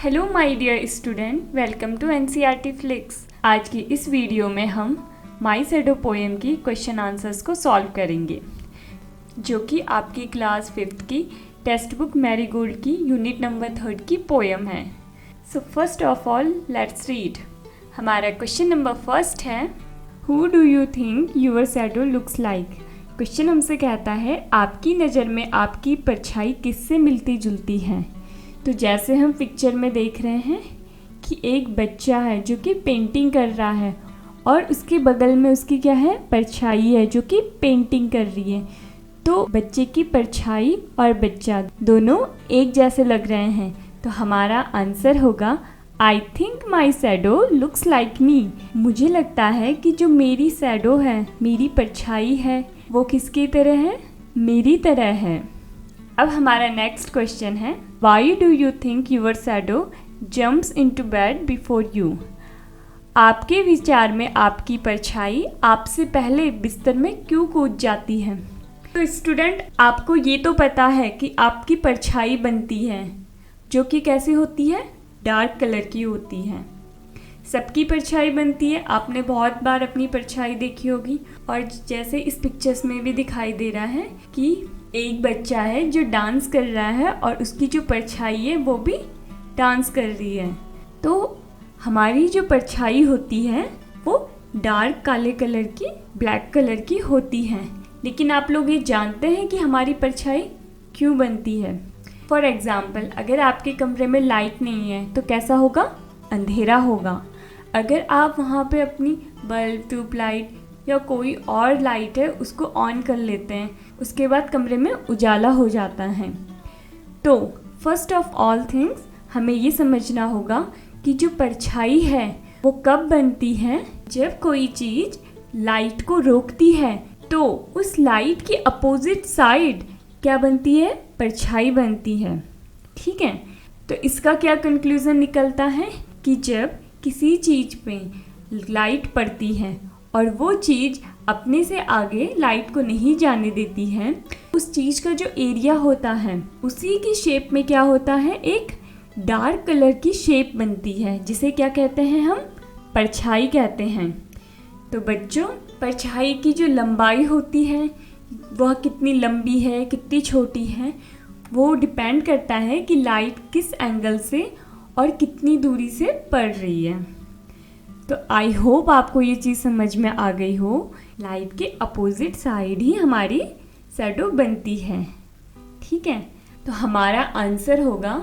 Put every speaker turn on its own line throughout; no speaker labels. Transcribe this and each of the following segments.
Hello my dear student, welcome to NCERT Flix. आज की इस वीडियो में हम माई शैडो पोएम की क्वेश्चन आंसर्स को सॉल्व करेंगे, जो कि आपकी क्लास 5th की टेक्स्ट बुक मैरीगोल्ड की यूनिट नंबर 3 की पोएम है। So first of all let's read. हमारा क्वेश्चन नंबर फर्स्ट है, who do you think your shadow looks like. Question हमसे कहता है आपकी नज़र में आपकी परछाई किससे मिलती जुलती है। तो जैसे हम पिक्चर में देख रहे हैं कि एक बच्चा है जो कि पेंटिंग कर रहा है और उसके बगल में उसकी क्या है, परछाई है जो कि पेंटिंग कर रही है। तो बच्चे की परछाई और बच्चा दोनों एक जैसे लग रहे हैं। तो हमारा आंसर होगा I think my shadow looks like me. मुझे लगता है कि जो मेरी शैडो है, मेरी परछाई है, वो किसकी तरह है, मेरी तरह है। अब हमारा नेक्स्ट क्वेश्चन है, why do you think your shadow jumps into bed before you. आपके विचार में आपकी परछाई आपसे पहले बिस्तर में क्यों कूद जाती है। तो स्टूडेंट, आपको ये तो पता है कि आपकी परछाई बनती है जो कि कैसी होती है, डार्क कलर की होती है। सबकी परछाई बनती है, आपने बहुत बार अपनी परछाई देखी होगी। और जैसे इस पिक्चर्स में भी दिखाई दे रहा है कि एक बच्चा है जो डांस कर रहा है और उसकी जो परछाई है वो भी डांस कर रही है। तो हमारी जो परछाई होती है वो डार्क काले कलर की, ब्लैक कलर की होती है। लेकिन आप लोग ये जानते हैं कि हमारी परछाई क्यों बनती है। फॉर एग्ज़ाम्पल, अगर आपके कमरे में लाइट नहीं है तो कैसा होगा, अंधेरा होगा। अगर आप वहाँ पे अपनी बल्ब, ट्यूबलाइट या कोई और लाइट है उसको ऑन कर लेते हैं, उसके बाद कमरे में उजाला हो जाता है। तो फर्स्ट ऑफ ऑल थिंग्स हमें ये समझना होगा कि जो परछाई है वो कब बनती है, जब कोई चीज़ लाइट को रोकती है तो उस लाइट की अपोजिट साइड क्या बनती है, परछाई बनती है। ठीक है, तो इसका क्या कंक्लूज़न निकलता है कि जब किसी चीज़ पे लाइट पड़ती है और वो चीज़ अपने से आगे लाइट को नहीं जाने देती है, उस चीज़ का जो एरिया होता है उसी की शेप में क्या होता है, एक डार्क कलर की शेप बनती है, जिसे क्या कहते हैं, हम परछाई कहते हैं। तो बच्चों, परछाई की जो लंबाई होती है वह कितनी लंबी है, कितनी छोटी है, वो डिपेंड करता है कि लाइट किस एंगल से और कितनी दूरी से पड़ रही है। तो आई होप आपको ये चीज़ समझ में आ गई हो। लाइट के अपोजिट साइड ही हमारी शैडो बनती है। ठीक है, तो हमारा आंसर होगा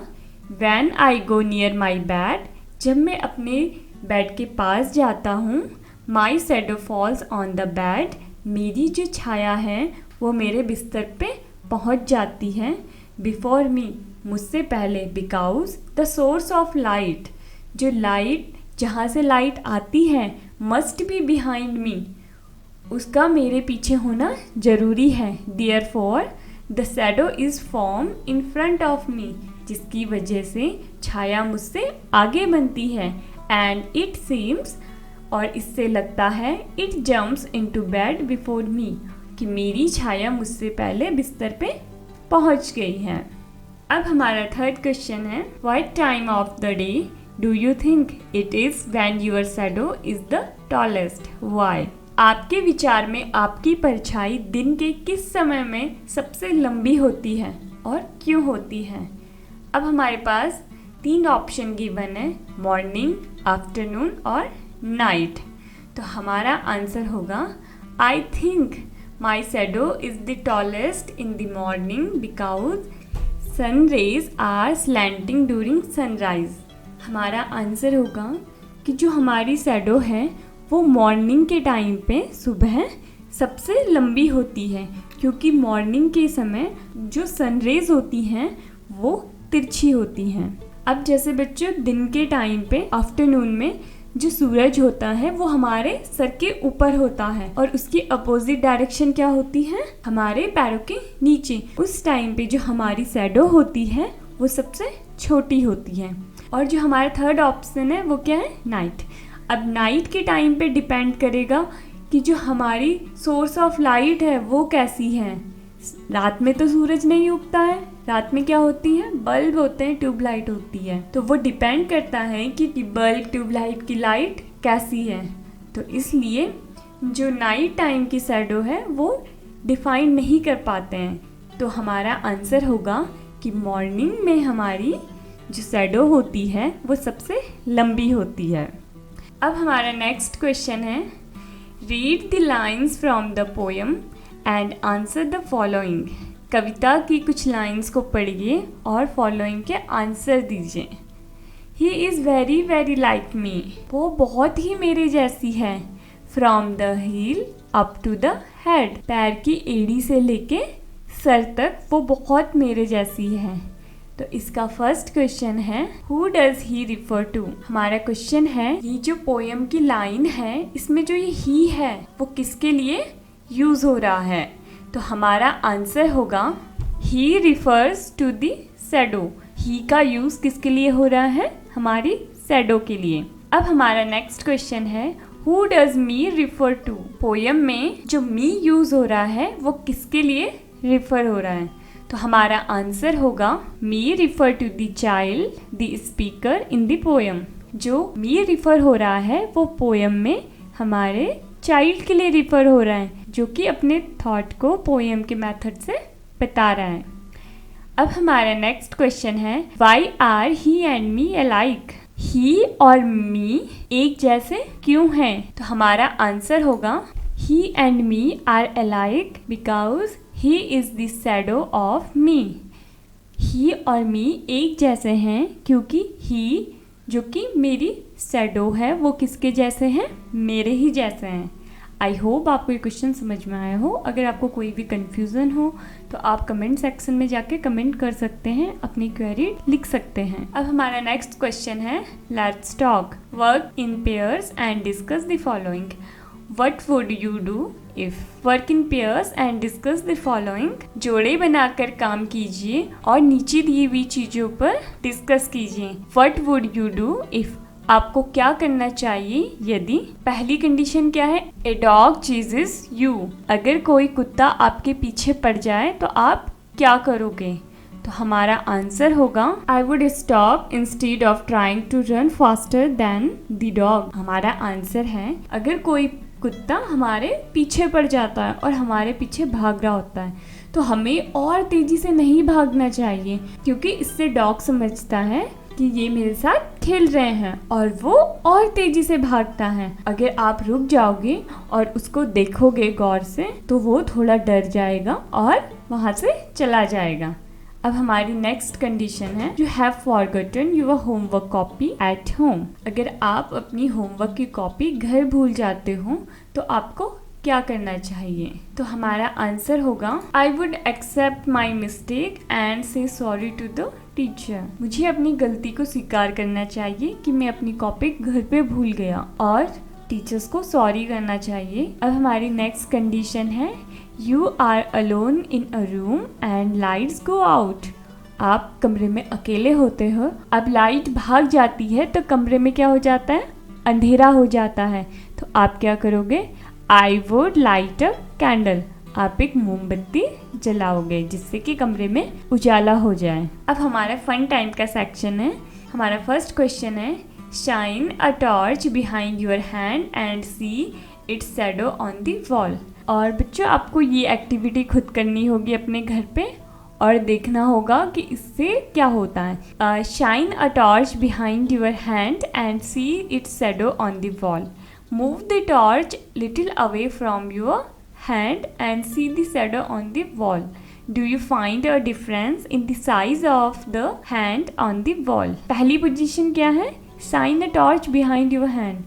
when I go near my bed. जब मैं अपने बेड के पास जाता हूँ, my shadow falls on the bed. मेरी जो छाया है वो मेरे बिस्तर पे पहुँच जाती है। बिफोर मी, मुझसे पहले। Because the source of light, जो लाइट, जहाँ से लाइट आती है, मस्ट बी बिहाइंड मी, उसका मेरे पीछे होना ज़रूरी है। Therefore the shadow is form in front of me, जिसकी वजह से छाया मुझसे आगे बनती है। एंड इट सीम्स, और इससे लगता है, it jumps into bed before me, कि मेरी छाया मुझसे पहले बिस्तर पे पहुंच गई है। अब हमारा थर्ड क्वेश्चन है, what time of the day do you think it is when your shadow is the tallest, why. आपके विचार में आपकी परछाई दिन के किस समय में सबसे लंबी होती है और क्यों होती है। अब हमारे पास 3 ऑप्शन गिवन है, मॉर्निंग, आफ्टरनून और नाइट। तो हमारा आंसर होगा I think my shadow is the tallest in the morning because sun rays are slanting during sunrise. हमारा आंसर होगा कि जो हमारी शैडो है वो मॉर्निंग के टाइम पे, सुबह, सबसे लंबी होती है, क्योंकि मॉर्निंग के समय जो सनरेज होती हैं वो तिरछी होती हैं। अब जैसे बच्चों, दिन के टाइम पे, आफ्टरनून में जो सूरज होता है वो हमारे सर के ऊपर होता है और उसकी अपोजिट डायरेक्शन क्या होती है, हमारे पैरों के नीचे। उस टाइम पे जो हमारी शैडो होती है वो सबसे छोटी होती है। और जो हमारा थर्ड ऑप्शन है वो क्या है, नाइट। अब नाइट के टाइम पे डिपेंड करेगा कि जो हमारी सोर्स ऑफ लाइट है वो कैसी है। रात में तो सूरज नहीं उगता है, रात में क्या होती है, बल्ब होते हैं, ट्यूबलाइट होती है। तो वो डिपेंड करता है कि बल्ब ट्यूबलाइट की लाइट कैसी है। तो इसलिए जो नाइट टाइम की शैडो है वो डिफाइन नहीं कर पाते हैं। तो हमारा आंसर होगा कि मॉर्निंग में हमारी जो शैडो होती है वो सबसे लंबी होती है। अब हमारा नेक्स्ट क्वेश्चन है, read the lines from the poem and answer the following. कविता की कुछ लाइन्स को पढ़िए और फॉलोइंग के आंसर दीजिए। He is very very like me, वो बहुत ही मेरे जैसी है। From the heel up to the head, पैर की एड़ी से लेके सर तक वो बहुत मेरे जैसी है। तो इसका फर्स्ट क्वेश्चन है, who does he refer to. हमारा क्वेश्चन है, ये जो पोएम की लाइन है इसमें जो ये ही है वो किसके लिए यूज हो रहा है। तो हमारा आंसर होगा ही रिफर्स टू द शैडो। ही का यूज किसके लिए हो रहा है, हमारी शैडो के लिए। अब हमारा नेक्स्ट क्वेश्चन है, who does me refer to. Poem में जो मी यूज हो रहा है वो किसके लिए रिफर हो रहा है। तो हमारा आंसर होगा me refer to the child the speaker in the poem. जो मी रिफर हो रहा है वो पोएम में हमारे चाइल्ड के लिए रिफर हो रहा है, जो कि अपने थॉट को पोएम के मेथड से बता रहा है। अब हमारा नेक्स्ट क्वेश्चन है, why are he and me alike. He और मी एक जैसे क्यों हैं। तो हमारा आंसर होगा he and me are alike because he is the shadow of me. He और मी एक जैसे हैं क्योंकि ही जो कि मेरी शैडो है वो किसके जैसे हैं, मेरे ही जैसे हैं। आई होप आपको ये क्वेश्चन समझ में आया हो। अगर आपको कोई भी कन्फ्यूज़न हो तो आप कमेंट सेक्शन में जाके कमेंट कर सकते हैं, अपनी क्वेरी लिख सकते हैं। अब हमारा नेक्स्ट क्वेश्चन है, let's talk, work in pairs and discuss the following. What would you do if? Work in pairs and discuss the following. जोड़े बनाकर काम कीजिए और नीचे दी हुई चीज़ों पर डिस्कस कीजिए। What would you do if? आपको क्या करना चाहिए यदि। पहली कंडीशन क्या है, A dog chases you. अगर कोई कुत्ता आपके पीछे पड़ जाए तो आप क्या करोगे। तो हमारा आंसर होगा I would stop instead of trying to run faster than the dog. हमारा आंसर है, अगर कोई कुत्ता हमारे पीछे पड़ जाता है और हमारे पीछे भाग रहा होता है तो हमें और तेज़ी से नहीं भागना चाहिए, क्योंकि इससे डॉग समझता है कि ये मेरे साथ खेल रहे हैं और वो और तेज़ी से भागता है। अगर आप रुक जाओगे और उसको देखोगे गौर से तो वो थोड़ा डर जाएगा और वहाँ से चला जाएगा। अब हमारी नेक्स्ट कंडीशन है, you have forgotten your homework copy at home. अगर आप अपनी होमवर्क की कॉपी घर भूल जाते हो तो आपको क्या करना चाहिए। तो हमारा आंसर होगा I would accept my mistake and say sorry to the teacher. मुझे अपनी गलती को स्वीकार करना चाहिए कि मैं अपनी कॉपी घर पे भूल गया और टीचर्स को सॉरी करना चाहिए। अब हमारी नेक्स्ट कंडीशन है, you are alone in a room and lights go out. आप कमरे में अकेले होते हो, अब लाइट भाग जाती है तो कमरे में क्या हो जाता है, अंधेरा हो जाता है। तो आप क्या करोगे, I would light a candle. आप एक मोमबत्ती जलाओगे जिससे कि कमरे में उजाला हो जाए। अब हमारा फन टाइम का सेक्शन है। हमारा फर्स्ट क्वेश्चन है, shine a torch behind your hand and see it's shadow on the wall. और बच्चों आपको ये एक्टिविटी खुद करनी होगी अपने घर पे और देखना होगा कि इससे क्या होता है। Shine a torch behind your hand and see it's shadow on the wall. Move the torch little away from your hand and see the shadow on the wall. Do you find a difference in the size of the hand on the wall. पहली position क्या है, shine a torch behind your hand.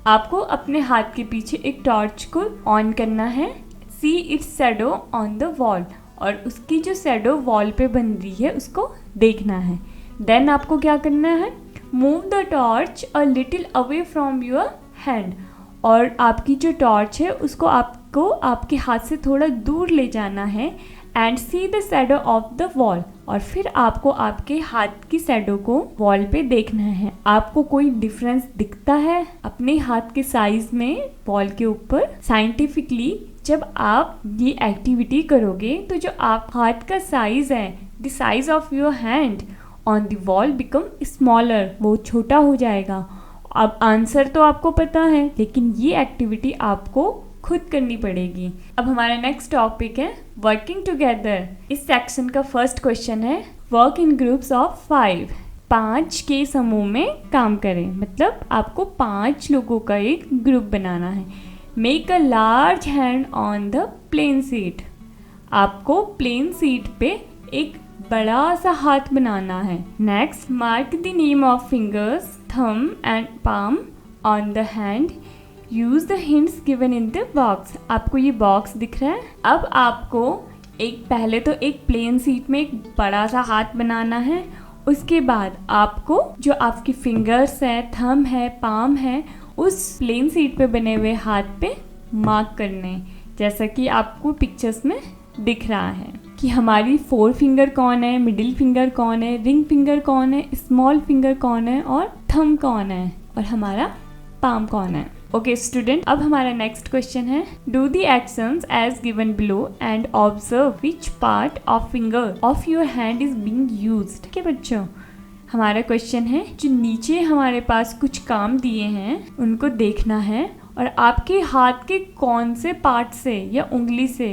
आपको अपने हाथ के पीछे एक torch को ऑन करना है, see it's shadow on the wall, और उसकी जो शैडो वॉल पे बन रही है उसको देखना है। देन आपको क्या करना है, move the torch a little away from your hand, और आपकी जो टॉर्च है उसको आपको आपके हाथ से थोड़ा दूर ले जाना है and see the shadow of the wall, और फिर आपको आपके हाथ की शैडो को वॉल पे देखना है। आपको कोई डिफरेंस दिखता है अपने हाथ के साइज में वॉल के ऊपर, साइंटिफिकली जब आप ये एक्टिविटी करोगे तो जो आप हाथ का साइज है, the size of your hand on the wall become smaller, वो छोटा हो जाएगा। अब आंसर तो आपको पता है, लेकिन ये एक्टिविटी आपको खुद करनी पड़ेगी। अब हमारा नेक्स्ट टॉपिक है वर्किंग टुगेदर। इस सेक्शन का फर्स्ट क्वेश्चन है वर्क इन ग्रुप्स ऑफ 5, 5 के समूह में काम करें, मतलब आपको 5 लोगों का एक ग्रुप बनाना है। Make a large hand on the plain sheet, आपको प्लेन सीट पे एक बड़ा सा हाथ बनाना है। Next, mark the name of fingers, thumb and palm on the hand, use the hints given in the box. आपको ये बॉक्स दिख रहा है। अब आपको पहले तो एक प्लेन सीट में एक बड़ा सा हाथ बनाना है। उसके बाद आपको जो आपकी फिंगर्स है, थंब है, पाम है, उस प्लेन सीट पे बने हुए हाथ पे मार्क करने, जैसा कि आपको पिक्चर्स में दिख रहा है कि हमारी 4 फिंगर कौन है, मिडिल फिंगर कौन है, रिंग फिंगर कौन है, स्मॉल फिंगर कौन है और थंब कौन है और हमारा पाम कौन है। ओके स्टूडेंट, अब हमारा नेक्स्ट क्वेश्चन है do the actions as given below and observe which part of finger of your hand is being used. ठीक है बच्चों, हमारा क्वेश्चन है जो नीचे हमारे पास कुछ काम दिए हैं उनको देखना है और आपके हाथ के कौन से पार्ट से या उंगली से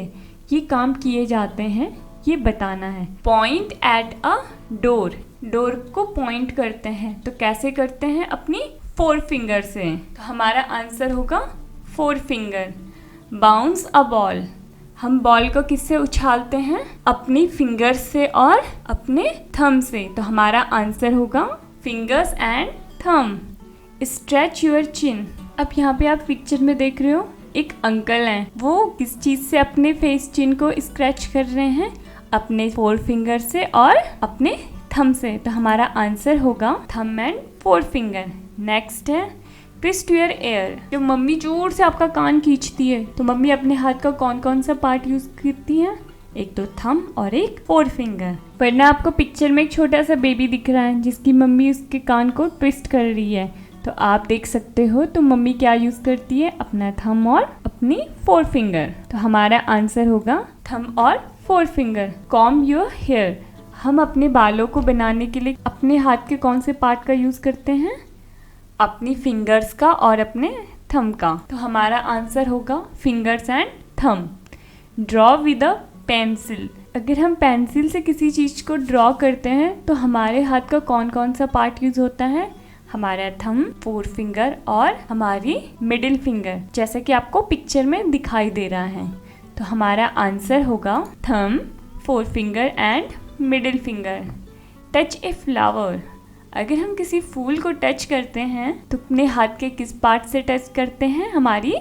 ये काम किए जाते हैं ये बताना है। Point at a door, door को पॉइंट करते हैं तो कैसे करते हैं, अपनी 4 फिंगर से, तो हमारा आंसर होगा 4 फिंगर। बाउंस अ बॉल, हम बॉल को किससे उछालते हैं, अपनी फिंगर से और अपने थंब से, तो हमारा आंसर होगा fingers and thumb. Stretch your chin, अब यहाँ पे आप पिक्चर में देख रहे हो एक अंकल हैं, वो किस चीज़ से अपने फेस चिन को स्क्रैच कर रहे हैं, अपने 4 फिंगर से और अपने थंब से, तो हमारा आंसर होगा थंब एंड 4 फिंगर। नेक्स्ट है ट्विस्ट योर एयर, जब मम्मी जोर से आपका कान खींचती है तो मम्मी अपने हाथ का कौन कौन सा पार्ट यूज करती है, एक तो थंब और एक 4 फिंगर। वरना आपको पिक्चर में एक छोटा सा बेबी दिख रहा है जिसकी मम्मी उसके कान को ट्विस्ट कर रही है, तो आप देख सकते हो तो मम्मी क्या यूज करती है, अपना थंब और अपनी 4 फिंगर, तो हमारा आंसर होगा थंब और 4 फिंगर। कॉम्ब योर हेयर, हम अपने बालों को बनाने के लिए अपने हाथ के कौन से पार्ट का यूज करते हैं, अपनी फिंगर्स का और अपने थंब का, तो हमारा आंसर होगा fingers and thumb. Draw with a pencil, अगर हम पेंसिल से किसी चीज़ को ड्रॉ करते हैं तो हमारे हाथ का कौन कौन सा पार्ट यूज होता है, हमारा थंब, 4 फिंगर और हमारी मिडिल फिंगर, जैसा कि आपको पिक्चर में दिखाई दे रहा है, तो हमारा आंसर होगा thumb, 4 finger and middle finger. Touch a flower, अगर हम किसी फूल को टच करते हैं तो अपने हाथ के किस पार्ट से टच करते हैं, हमारी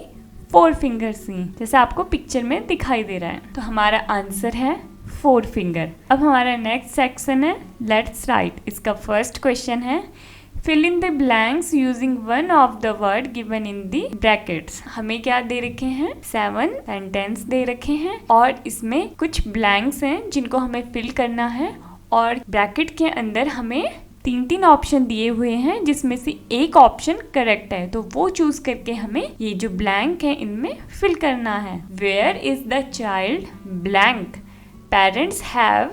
4 फिंगर से, जैसे आपको पिक्चर में दिखाई दे रहा है, तो हमारा आंसर है 4 फिंगर। अब हमारा नेक्स्ट सेक्शन है लेट्स राइट। इसका फर्स्ट क्वेश्चन है fill in the blanks using one of the word given in the brackets. हमें क्या दे रखे हैं, 7 सेंटेंस दे रखे हैं और इसमें कुछ ब्लैंक्स हैं जिनको हमें फिल करना है और ब्रैकेट के अंदर हमें 3 ऑप्शन दिए हुए हैं जिसमें से एक ऑप्शन करेक्ट है, तो वो चूज करके हमें ये जो ब्लैंक है इनमें फिल करना है। Where is the child blank, parents have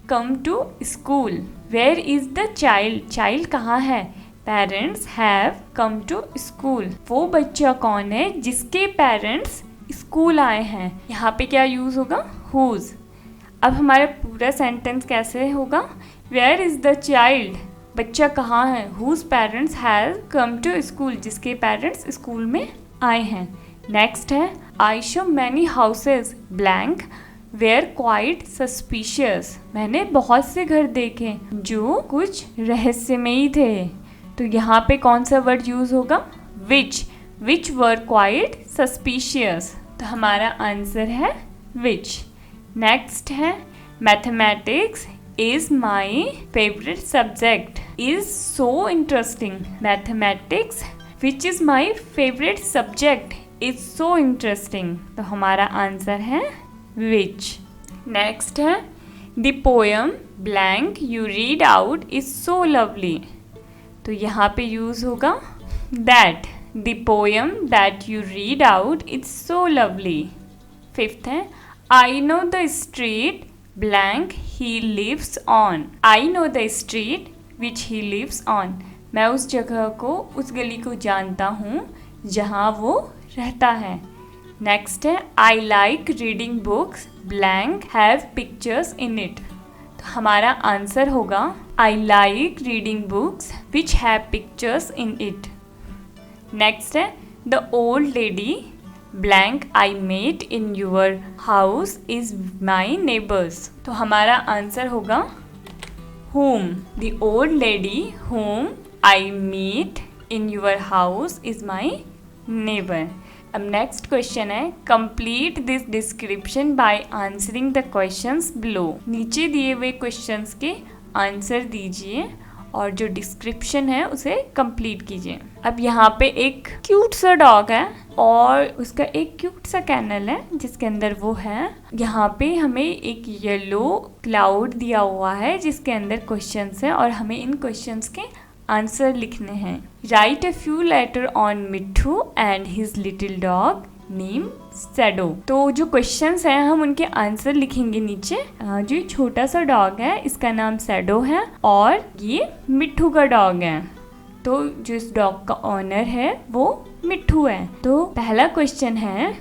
come to school. Where is the child, child कहाँ है, parents have come to school, वो बच्चा कौन है जिसके पेरेंट्स स्कूल आए हैं। यहाँ पे क्या यूज होगा, हुज। अब हमारा पूरा सेंटेंस कैसे होगा, वेयर इज द चाइल्ड, बच्चा कहाँ है, whose parents have come to school, जिसके पेरेंट्स स्कूल में आए हैं। नेक्स्ट है I show many houses blank where quite suspicious, मैंने बहुत से घर देखे जो कुछ रहस्यमयी थे, तो यहाँ पे कौन सा वर्ड यूज होगा, विच वर क्वाइट सस्पिशियस, तो हमारा आंसर है विच। नेक्स्ट है mathematics is my favourite subject is so interesting, mathematics which is my favourite subject is so interesting, तो हमारा आंसर है विच। नेक्स्ट है the poem blank you read out is so lovely, तो यहाँ पे use होगा that, the poem that you read out is so lovely. Fifth है I know the street blank he lives on. I know the street which he lives on. मैं उस जगह को, उस गली को जानता हूँ जहाँ वो रहता है। नेक्स्ट है I like reading books blank have pictures in it. तो हमारा आंसर होगा I like reading books which have pictures in it. Next है the old lady blank I met in your house is my neighbours. तो हमारा answer होगा whom। द old लेडी whom I meet in your house is my neighbor। अब next question है complete this description by answering the questions below. नीचे दिए हुए क्वेश्चंस के आंसर दीजिए और जो डिस्क्रिप्शन है उसे कंप्लीट कीजिए। अब यहाँ पे एक क्यूट सा डॉग है और उसका एक क्यूट सा कैनल है जिसके अंदर वो है। यहाँ पे हमें एक येलो क्लाउड दिया हुआ है जिसके अंदर क्वेश्चंस हैं और हमें इन क्वेश्चंस के आंसर लिखने हैं। Write a few letter on Mitthu and his little dog name Shadow. तो जो क्वेश्चंस हैं हम उनके आंसर लिखेंगे नीचे। जो छोटा सा डॉग है इसका नाम सैडो है और ये मिट्ठू का डॉग है। तो जो इस डॉग का ऑनर है वो मिट्ठू है। तो पहला क्वेश्चन है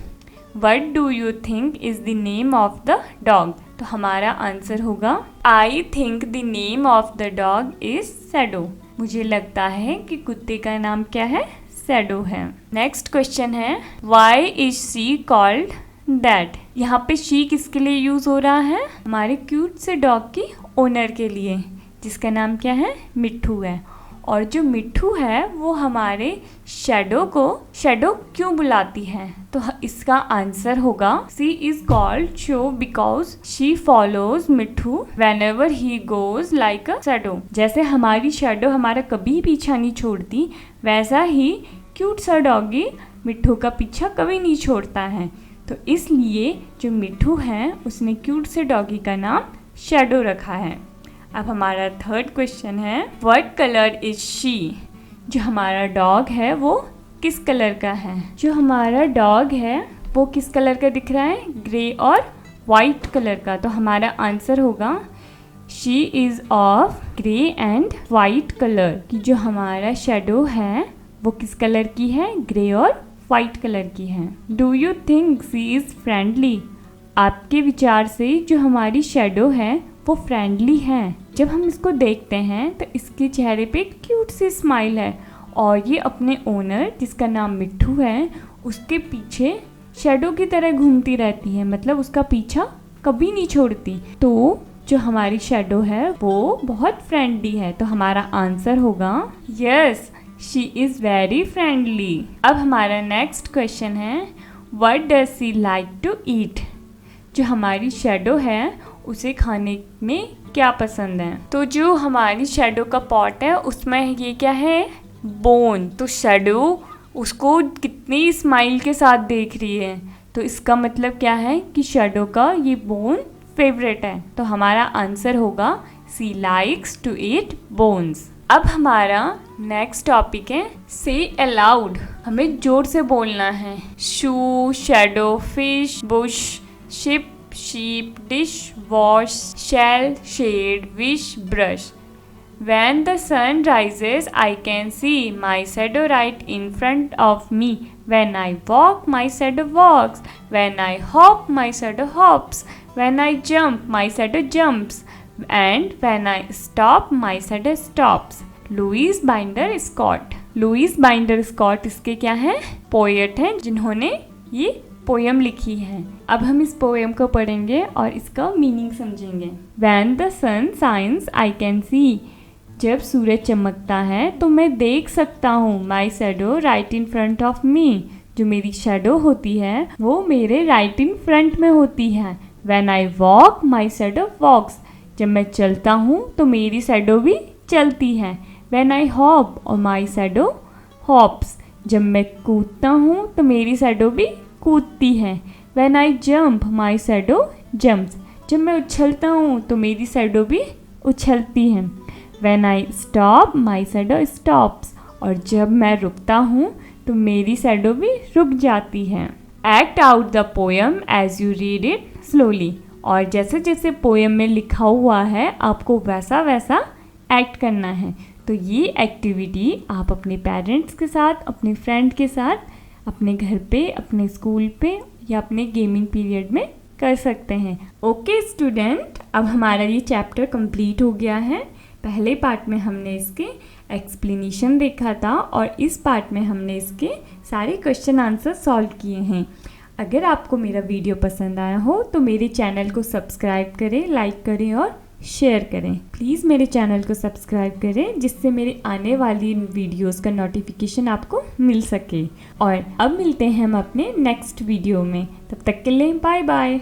what do you think is the name of the dog. तो हमारा आंसर होगा I think the name of the dog is shadow. मुझे लगता है कि कुत्ते का नाम क्या है, सैडो है। नेक्स्ट क्वेश्चन है why is she called that. यहाँ पे शी किसके लिए यूज हो रहा है, हमारे क्यूट से डॉग की ओनर के लिए जिसका नाम क्या है, मिट्ठू है। और जो मिट्ठू है वो हमारे शैडो को शैडो क्यों बुलाती है, तो इसका आंसर होगा she is called Shadow because she follows Mitthu whenever he goes like a shadow. जैसे हमारी शैडो हमारा कभी पीछा नहीं छोड़ती वैसा ही क्यूट सा डॉगी मिट्ठू का पीछा कभी नहीं छोड़ता है। तो इसलिए जो मिट्ठू है उसने क्यूट से डॉगी का नाम शैडो रखा है। अब हमारा थर्ड क्वेश्चन है व्हाट कलर इज शी। जो हमारा डॉग है वो किस कलर का है। जो हमारा डॉग है वो किस कलर का दिख रहा है, ग्रे और वाइट कलर का। तो हमारा आंसर होगा she is of grey and white colour. कि जो हमारा शैडो है वो किस कलर की है, ग्रे और वाइट कलर की है। Do you think she is friendly. आपके विचार से जो हमारी शैडो है वो फ्रेंडली है। जब हम इसको देखते हैं तो इसके चेहरे पे क्यूट सी स्माइल है और ये अपने ओनर जिसका नाम मिट्ठू है उसके पीछे शैडो की तरह घूमती रहती है, मतलब उसका पीछा कभी नहीं छोड़ती। तो जो हमारी शैडो है वो बहुत फ्रेंडली है। तो हमारा आंसर होगा yes she is very friendly. अब हमारा नेक्स्ट क्वेश्चन है what does she like to eat. जो हमारी शैडो है उसे खाने में क्या पसंद है। तो जो हमारी शैडो का पॉट है उसमें ये क्या है, बोन। तो शैडो उसको कितनी स्माइल के साथ देख रही है, तो इसका मतलब क्या है कि शैडो का ये बोन फेवरेट है। तो हमारा आंसर होगा she likes to eat bones. अब हमारा नेक्स्ट टॉपिक है से अलाउड। हमें जोर से बोलना है। Shoe, shadow, fish, bush, ship, sheep, dish, wash, shell, shade, wish, brush. When the sun rises, I can see my shadow right in front of me. When I walk, my shadow walks. When I hop, my shadow hops. When I jump, my shadow jumps. And when I stop, my shadow stops. Louis Binder Scott. Louis Binder Scott इसके क्या हैं, poet हैं जिन्होंने ये poem लिखी है। अब हम इस पोएम को पढ़ेंगे और इसका मीनिंग समझेंगे। When the sun shines, I can see. जब सूरज चमकता है तो मैं देख सकता हूँ My shadow right in front of me. जो मेरी शैडो होती है वो मेरे राइट इन फ्रंट में होती है। When I walk, my shadow walks. जब मैं चलता हूँ तो मेरी शैडो भी चलती है। When I hop, और my shadow hops. जब मैं कूदता हूँ तो मेरी शैडो भी कूदती है। When I jump, my shadow jumps. जब मैं उछलता हूँ तो मेरी शैडो भी उछलती है। When I stop, my shadow stops. और जब मैं रुकता हूँ तो मेरी शैडो भी रुक जाती है। Act out the poem as you read it slowly. और जैसे जैसे पोएम में लिखा हुआ है आपको वैसा वैसा एक्ट करना है। तो ये एक्टिविटी आप अपने पेरेंट्स के साथ, अपने फ्रेंड के साथ, अपने घर पे, अपने स्कूल पे या अपने गेमिंग पीरियड में कर सकते हैं। ओके स्टूडेंट, अब हमारा ये चैप्टर कंप्लीट हो गया है। पहले पार्ट में हमने इसके एक्सप्लेनेशन देखा था और इस पार्ट में हमने इसके सारे क्वेश्चन आंसर सॉल्व किए हैं। अगर आपको मेरा वीडियो पसंद आया हो तो मेरे चैनल को सब्सक्राइब करें, लाइक करें और शेयर करें। प्लीज़ मेरे चैनल को सब्सक्राइब करें जिससे मेरे आने वाली वीडियोस का नोटिफिकेशन आपको मिल सके। और अब मिलते हैं हम अपने नेक्स्ट वीडियो में, तब तक के लिए बाय बाय।